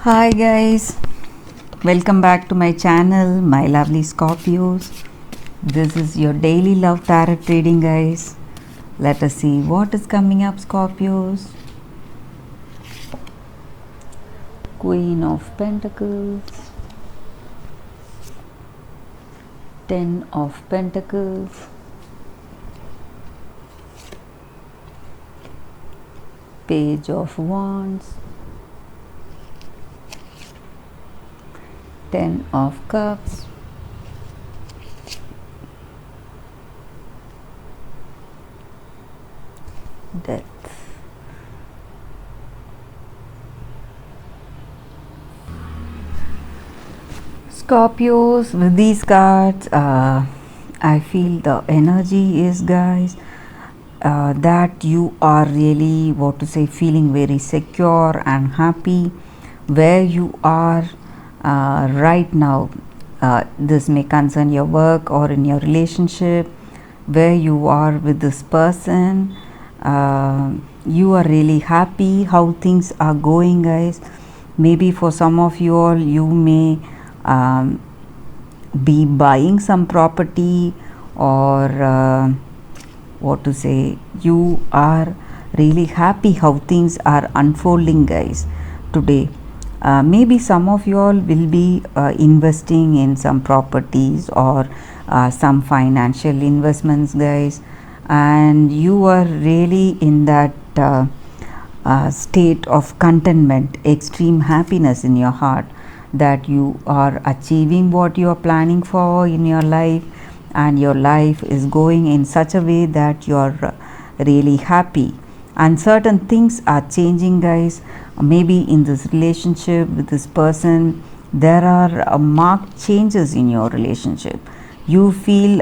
Hi guys, welcome back to my channel, my lovely Scorpios. This is your daily love tarot reading, guys. Let us see what is coming up, Scorpios. Queen of Pentacles, Ten of Pentacles, Page of Wands, Ten of Cups, Death. Scorpios, with these cards, I feel the energy is, guys, that you are really, feeling very secure and happy where you are right now. This may concern your work or in your relationship, where you are with this person. You are really happy how things are going, guys. Maybe for some of you all, you may be buying some property, or you are really happy how things are unfolding, guys, today. Maybe some of you all will be investing in some properties or some financial investments, guys, and you are really in that state of contentment, extreme happiness in your heart, that you are achieving what you are planning for in your life, and your life is going in such a way that you are really happy. And certain things are changing, guys. Maybe in this relationship with this person, there are marked changes in your relationship. You feel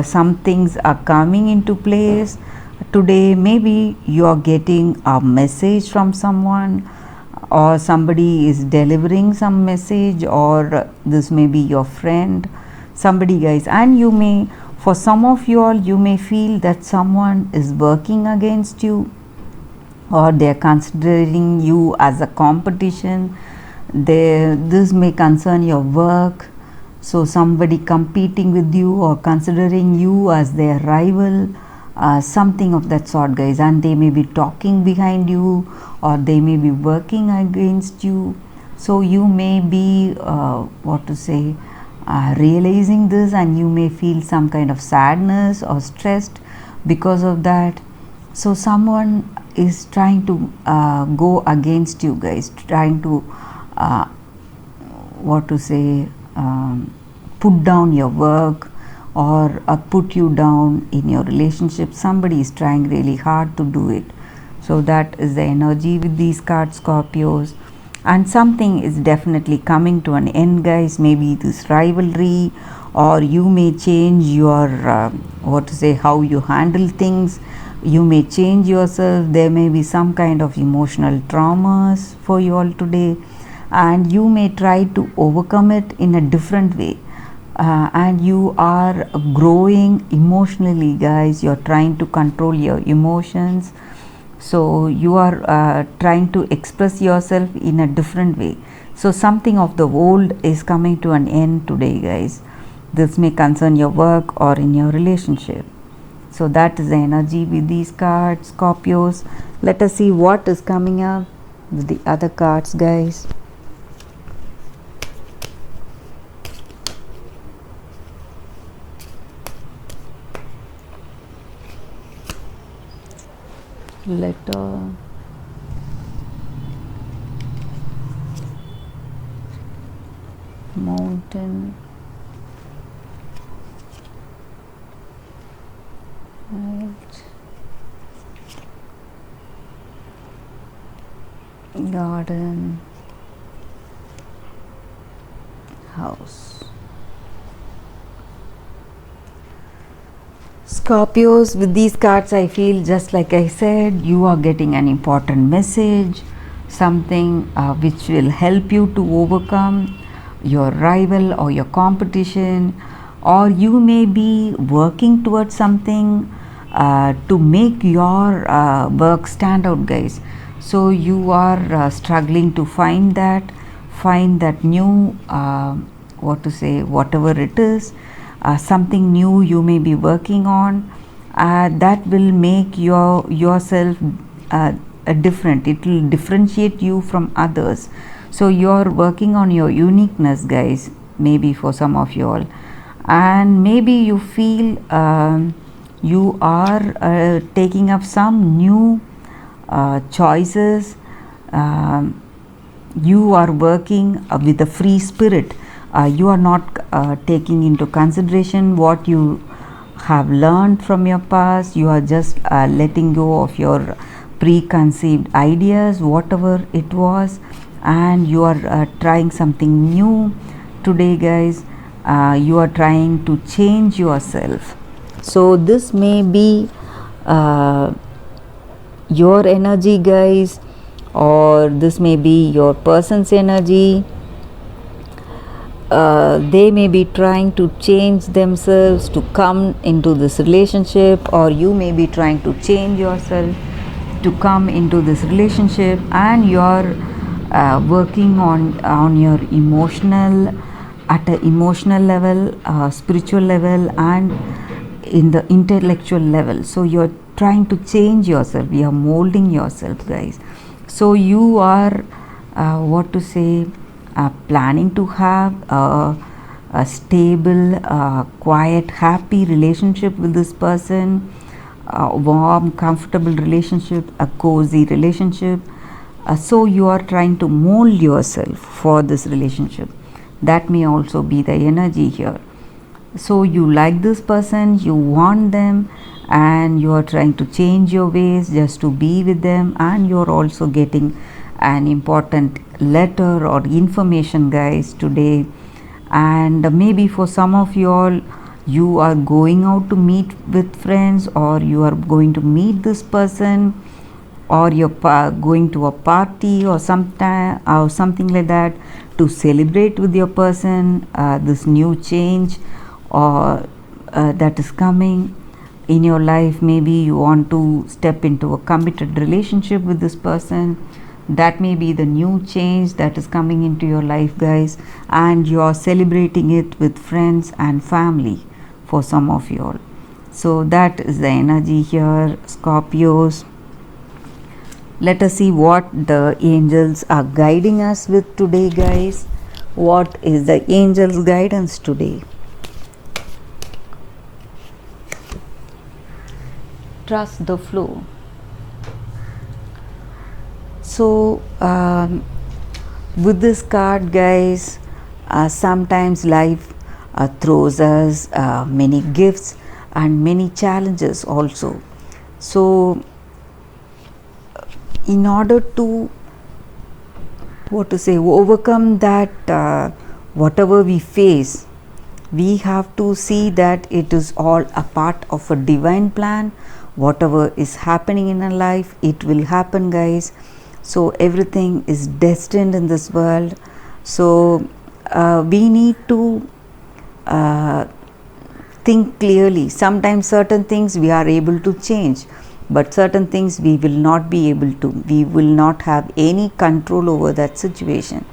some things are coming into place today. Maybe you are getting a message from someone, or somebody is delivering some message, or this may be your friend, somebody, guys. And you may, for some of you all, you may feel that someone is working against you, or they are considering you as a competition. This may concern your work, so somebody competing with you or considering you as their rival, something of that sort, guys. And they may be talking behind you, or they may be working against you. So you may be realizing this, and you may feel some kind of sadness or stressed because of that. So someone is trying to go against you, guys, trying to put down your work, or put you down in your relationship. Somebody is trying really hard to do it. So that is the energy with these cards, Scorpios. And something is definitely coming to an end, guys. Maybe this rivalry, or you may change your how you handle things. You may change yourself. There may be some kind of emotional traumas for you all today, and you may try to overcome it in a different way. And you are growing emotionally, guys. You're trying to control your emotions. So you are trying to express yourself in a different way. So something of the old is coming to an end today, guys. This may concern your work or in your relationship. So that is the energy with these cards, Scorpios. Let us see what is coming up with the other cards, guys. Letter, Mountain, right, Garden, House. Scorpios, with these cards, I feel, just like I said, you are getting an important message, something which will help you to overcome your rival or your competition, or you may be working towards something to make your work stand out, guys. So you are struggling to find that find that new whatever it is, something new you may be working on, that will make yourself different. It will differentiate you from others. So you're working on your uniqueness, guys, maybe for some of you all. And maybe you feel you are taking up some new choices. You are working with a free spirit. You are not taking into consideration what you have learned from your past. You are just letting go of your preconceived ideas, whatever it was, and you are trying something new today, guys. You are trying to change yourself. So this may be your energy, guys, or this may be your person's energy. They may be trying to change themselves to come into this relationship, or you may be trying to change yourself to come into this relationship, and you're working on your emotional, at an emotional level, spiritual level, and in the intellectual level. So you're trying to change yourself, you are molding yourself, guys. So you are planning to have a stable, quiet, happy relationship with this person, a warm, comfortable relationship, a cozy relationship. So you are trying to mold yourself for this relationship. That may also be the energy here. So you like this person, you want them, and you are trying to change your ways just to be with them, and you're also getting an important letter or information, guys, today. And maybe for some of you all, you are going out to meet with friends, or you are going to meet this person, or you're going to a party or something like that to celebrate with your person this new change or that is coming in your life. Maybe you want to step into a committed relationship with this person. That may be the new change that is coming into your life, guys, and you are celebrating it with friends and family for some of you all. So that is the energy here, Scorpios. Let us see what the angels are guiding us with today, guys. What is the angels' guidance today? Trust the flow. So with this card, guys, sometimes life throws us many gifts and many challenges also. So in order to overcome that, whatever we face, we have to see that it is all a part of a divine plan. Whatever is happening in our life, it will happen, guys. So everything is destined in this world. So we need to think clearly. Sometimes certain things we are able to change, but certain things we will not be able to. We will not have any control over that situation.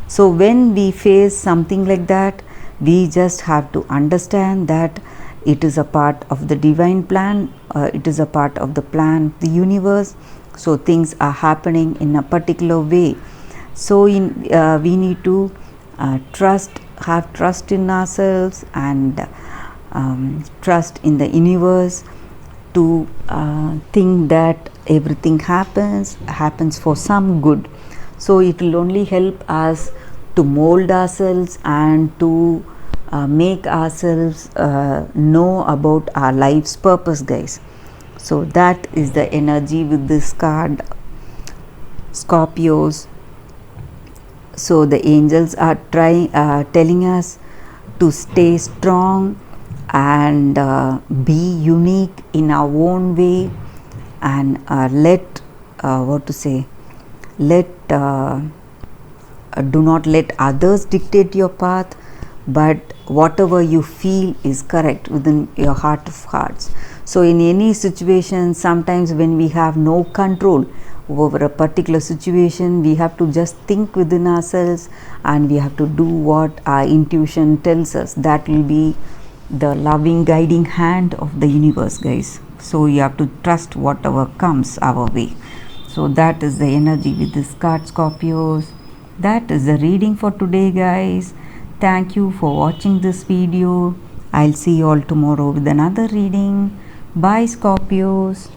So when we face something like that, we just have to understand that it is a part of the divine plan. It is a part of the plan of the universe. So things are happening in a particular way. So we need to have trust in ourselves, and trust in the universe, to think that everything happens for some good. So it will only help us to mold ourselves and to make ourselves know about our life's purpose, guys. So that is the energy with this card, Scorpios. So the angels are telling us to stay strong and be unique in our own way, and do not let others dictate your path, but whatever you feel is correct within your heart of hearts. So in any situation, sometimes when we have no control, over a particular situation. We have to just think within ourselves and we have to do what our intuition tells us. That will be the loving guiding hand of the universe, guys. So you have to trust whatever comes our way. So that is the energy with this card, Scorpios. That is the reading for today, guys. Thank you for watching this video. I'll see you all tomorrow with another reading. Bye, Scorpios.